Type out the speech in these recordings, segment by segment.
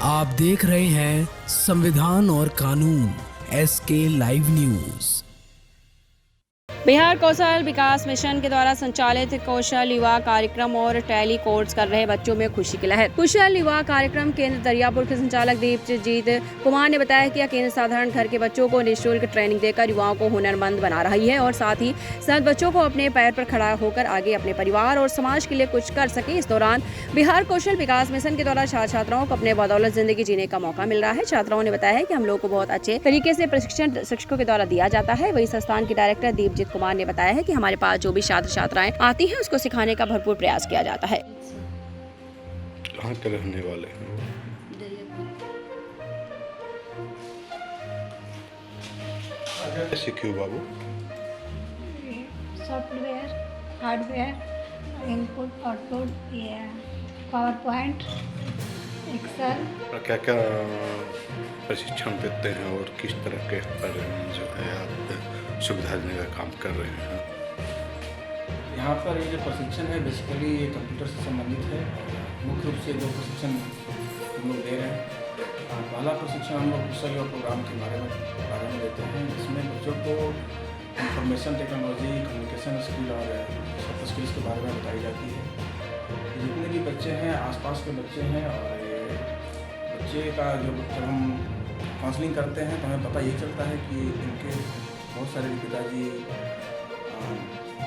आप देख रहे हैं संविधान और कानून SK लाइव न्यूज। बिहार कौशल विकास मिशन के द्वारा संचालित कौशल युवा कार्यक्रम और टैली कोर्स कर रहे बच्चों में खुशी की लहर। कुशल युवा कार्यक्रम केंद्र दरियापुर के संचालक दीपजीत कुमार ने बताया कि यह केंद्र साधारण घर के बच्चों को निःशुल्क ट्रेनिंग देकर युवाओं को हुनरमंद बना रही है और साथ ही साथ बच्चों को अपने पैर पर खड़ा होकर आगे अपने परिवार और समाज के लिए कुछ कर सके। इस दौरान बिहार कौशल विकास मिशन के द्वारा छात्र छात्राओं को अपने बदौलत जिंदगी जीने का मौका मिल रहा है। छात्राओं ने बताया है कि हम लोग को बहुत अच्छे तरीके से प्रशिक्षण शिक्षकों के द्वारा दिया जाता है। वही संस्थान के डायरेक्टर दीपजीत कुमार ने बताया है कि हमारे पास जो भी छात्र छात्राएं आती हैं उसको सिखाने का भरपूर प्रयास किया जाता है। कहाँ के रहने वाले हैं? सीखियो बाबू? सॉफ्टवेयर, हार्डवेयर, इनपुट आउटपुट, ये पावर पॉइंट, एक्सेल। क्या क्या प्रशिक्षण देते हैं और किस तरह के पर जो है आप सुविधा देने का काम कर रहे हैं? यहाँ पर ये जो प्रशिक्षण है बेसिकली ये कंप्यूटर से संबंधित है। मुख्य रूप से दो प्रशिक्षण हम लोग दे रहे हैं। पहला प्रशिक्षण हम लोग कुशल युवा प्रोग्राम के बारे में देते हैं। इसमें बच्चों को इंफॉर्मेशन टेक्नोलॉजी, कम्युनिकेशन स्किल और सॉफ्ट स्किल्स के बारे में बताई जाती है। जितने भी बच्चे हैं आसपास के बच्चे हैं और ये बच्चे का जब हम काउंसलिंग करते हैं तो हमें पता ये चलता है कि इनके बहुत सारे पिताजी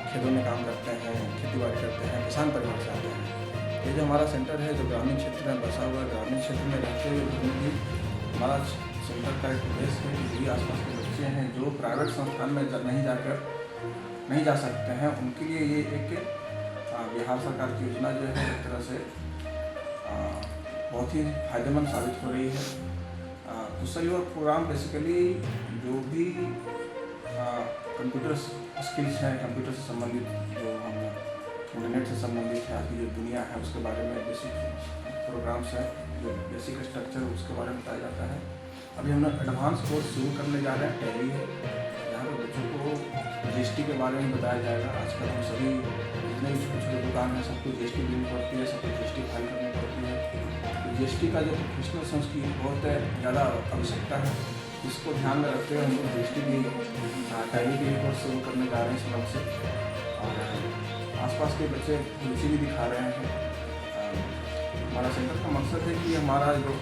खेतों में काम करते हैं, खेती बाड़ी करते हैं, किसान परिवार से आते हैं। ये जो हमारा सेंटर है जो ग्रामीण क्षेत्र में बसा हुआ है, ग्रामीण क्षेत्र में रहते हुए भी हमारा सेंटर का एक उद्देश्य है कि जो आसपास के बच्चे हैं जो प्राइवेट संस्थान में नहीं जा सकते हैं उनके लिए ये एक बिहार सरकार की योजना जो है एक तरह से बहुत ही फायदेमंद साबित हो रही है। कुशल युवा प्रोग्राम बेसिकली जो भी कंप्यूटर स्किल्स हैं, कंप्यूटर से संबंधित जो हम इंटरनेट से संबंधित है, आज की जो दुनिया है उसके बारे में बेसिक प्रोग्राम्स हैं, जो बेसिक स्ट्रक्चर उसके बारे में बताया जाता है। अभी हम लोग एडवांस कोर्स शुरू करने जा रहे हैं, टैली है, जहाँ पर बच्चों को GST के बारे में बताया जाएगा। आजकल हम सभी जितने भी छोटे छोटे दुकान हैं सबको GST देनी पड़ती है, सबको GST फाइल करनी पड़ती है। तो GST का जो प्रोफेशनल सेंस की बहुत ज़्यादा आवश्यकता है, इसको ध्यान में रखते हुए हम लोग GST की टैली के कोर्स शुरू करने जा रहे हैं इस वक्त से। और आसपास के बच्चे रुचि भी दिखा रहे हैं। हमारा सेंटर का मकसद है कि हमारा जो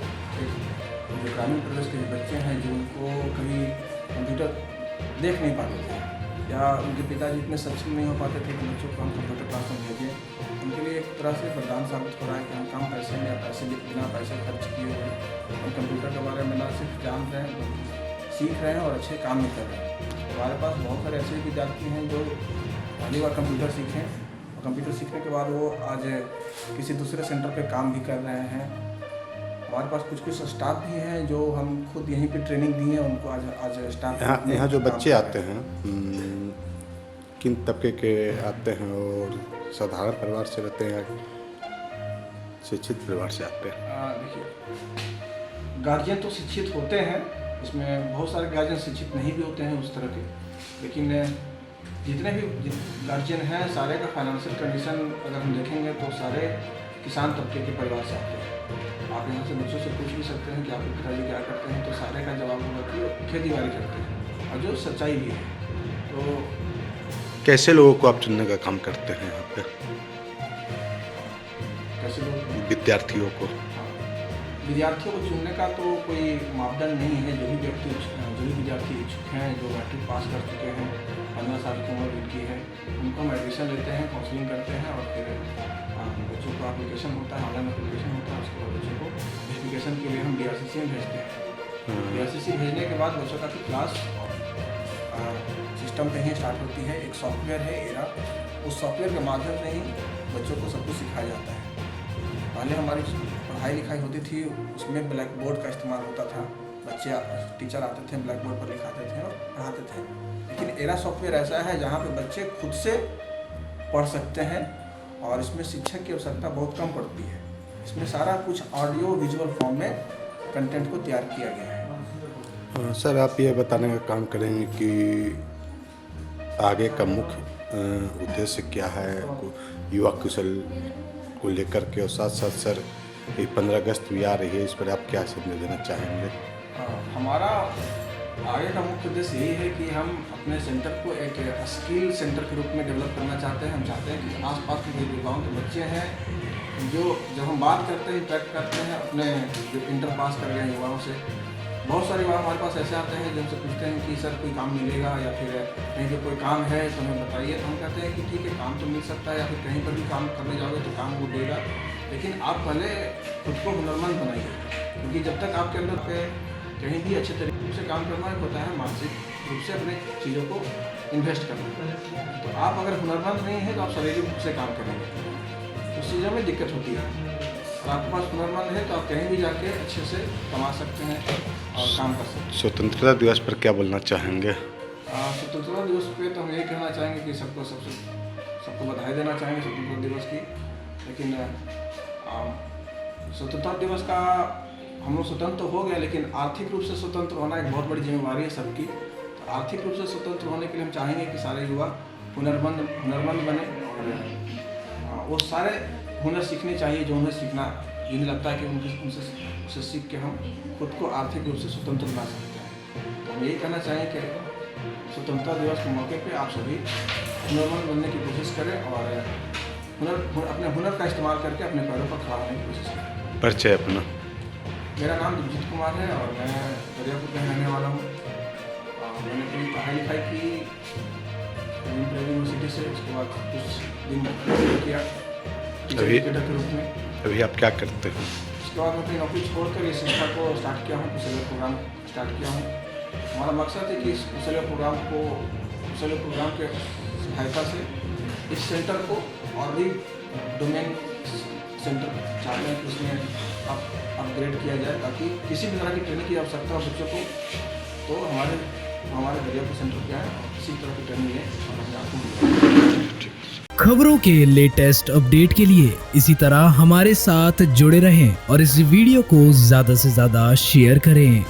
ग्रामीण प्रदेश के बच्चे हैं जो उनको कभी कंप्यूटर देख नहीं पाते थे या उनके पिताजी इतने सक्षम नहीं हो पाते थे कि बच्चों को हम कंप्यूटर क्लास में भेजें, उनके लिए एक तरह से वरदान साबित हो रहा है कि हम कम पैसे में या बिना पैसे खर्च किए हुए हम कंप्यूटर के बारे में ना सिर्फ जान रहे हैं, सीख रहे हैं और अच्छे काम भी कर रहे हैं। हमारे पास बहुत सारे ऐसे विद्यार्थी हैं जो पहली बार कंप्यूटर सीखें और कंप्यूटर सीखने के बाद वो आज किसी दूसरे सेंटर पे काम भी कर रहे हैं। हमारे पास कुछ स्टाफ भी हैं जो हम खुद यहीं पे ट्रेनिंग दी है उनको। आज स्टाफ यहाँ जो बच्चे आते हैं किन तबके के आते हैं और साधारण परिवार से रहते हैं या शिक्षित परिवार से आते हैं? देखिए गार्जियन तो शिक्षित होते हैं, इसमें बहुत सारे गार्जियन शिक्षित नहीं भी होते हैं उस तरह के, लेकिन जितने भी गार्जियन हैं सारे का फाइनेंशियल कंडीशन अगर हम देखेंगे तो सारे किसान तबके के परिवार से आते हैं। आप यहाँ से बच्चों से पूछ भी सकते हैं कि आपके पिताजी क्या करते हैं, तो सारे का जवाब होगा कि खेती बाड़ी करते हैं, और जो सच्चाई भी है। तो कैसे लोगों को आप चुनने का काम करते हैं यहाँ पे? कैसे लोग विद्यार्थियों को चुनने का तो कोई मापदंड नहीं है। जो भी विद्यार्थी इच्छुक हैं, जो मैट्रिक पास कर चुके हैं, 15 साल की उम्र उनकी है, उनको हम एडमिशन लेते हैं, काउंसलिंग करते हैं और फिर बच्चों को एप्लीकेशन होता है, ऑनलाइन एप्लीकेशन होता है, उसके बाद बच्चों को वेरिफिकेशन के लिए हम DRCC में भेजते हैं। DRCC भेजने के बाद बच्चों का क्लास सिस्टम पे ही स्टार्ट होती है। एक सॉफ्टवेयर है एरा, उस सॉफ्टवेयर के माध्यम से ही बच्चों को सब कुछ सिखाया जाता है। पहले हमारी पढ़ाई लिखाई होती थी, उसमें ब्लैक बोर्ड का इस्तेमाल होता था, बच्चे टीचर आते थे ब्लैक बोर्ड पर लिखाते थे और पढ़ाते थे। लेकिन एरा सॉफ्टवेयर ऐसा है जहाँ पे बच्चे खुद से पढ़ सकते हैं और इसमें शिक्षक की आवश्यकता बहुत कम पड़ती है। इसमें सारा कुछ ऑडियो विजुअल फॉर्म में कंटेंट को तैयार किया गया है। सर आप ये बताने का काम करेंगे कि आगे का मुख्य उद्देश्य क्या है युवा कुशल को लेकर के, और साथ साथ सर ये 15 अगस्त भी आ रही है, इस पर आप क्या संदेश देना चाहेंगे? हमारा आगे का मुख्य उद्देश्य यही है कि हम अपने सेंटर को एक स्किल सेंटर के रूप में डेवलप करना चाहते हैं। हम चाहते हैं कि आसपास के जो युवाओं के बच्चे हैं, जो जब हम बात करते हैं, इंटरेक्ट करते हैं अपने जो इंटर पास कर गए युवाओं से, बहुत सारे युवा हमारे पास ऐसे आते हैं जिनसे पूछते हैं कि सर कोई काम मिलेगा या फिर कहीं पे कोई काम है तो हमें बताइए। तो हम कहते हैं कि ठीक है, काम तो मिल सकता है या फिर कहीं पर भी काम करने जाओगे तो काम वो देगा, लेकिन आप पहले खुद को हुनरमंद बनाइए, क्योंकि जब तक आपके अंदर पे कहीं भी अच्छे तरीके से काम करना होता है, मानसिक रूप से अपने चीज़ों को इन्वेस्ट करना। तो आप अगर हुनरमंद नहीं है तो आप शारीरिक रूप से काम करेंगे, उस चीज़ों में दिक्कत होती है। और आपके पास हुनरमंद है तो आप कहीं भी जाके अच्छे से कमा सकते हैं और काम कर सकते हैं। स्वतंत्रता दिवस पर क्या बोलना चाहेंगे? स्वतंत्रता दिवस पे तो हम यही कहना चाहेंगे कि सबको बधाई देना चाहेंगे स्वतंत्रता दिवस की। लेकिन स्वतंत्रता दिवस का हम लोग स्वतंत्र तो हो गए, लेकिन आर्थिक रूप से स्वतंत्र होना एक बहुत बड़ी जिम्मेवारी है सबकी। तो आर्थिक रूप से स्वतंत्र होने के लिए हम चाहेंगे कि सारे युवा हुनरमंद बने और वो सारे हुनर सीखने चाहिए जो उन्हें सीखना ये लगता है कि उनसे सीख के हम खुद को आर्थिक रूप से स्वतंत्र बना सकते हैं। तो हम यही कहना चाहेंगे कि स्वतंत्रता दिवस के मौके पे आप सभी हुनरमंद बनने की कोशिश करें और अपने हुनर का इस्तेमाल करके अपने पैरों पर खड़ा होने की कोशिश करें। परिचय अपना? मेरा नाम दिलजीत कुमार है और मैं दरियापुर का रहने वाला हूँ। मैंने अपनी पढ़ाई लिखाई की यूनिवर्सिटी से, उसके बाद कुछ दिन किया एजुकेटर के रूप में। अभी आप क्या करते हो? उसके बाद मैं अपनी नौकरी छोड़कर इस संस्था को स्टार्ट किया हूँ, कुशल प्रोग्राम स्टार्ट किया हूँ। हमारा मकसद है कि इस कुशल प्रोग्राम के सहायता से इस सेंटर को और भी डोमेन सेंटर चाहते हैं कि उसमें अपग्रेड किया जाए, ताकि किसी भी तरह की ट्रेनिंग की आवश्यकता हो बच्चों को तो हमारे दरियापुर सेंटर पे आए, इसी तरह की ट्रेनिंग लें और अपने आप को। खबरों के लेटेस्ट अपडेट के लिए इसी तरह हमारे साथ जुड़े रहें और इस वीडियो को ज़्यादा से ज़्यादा शेयर करें।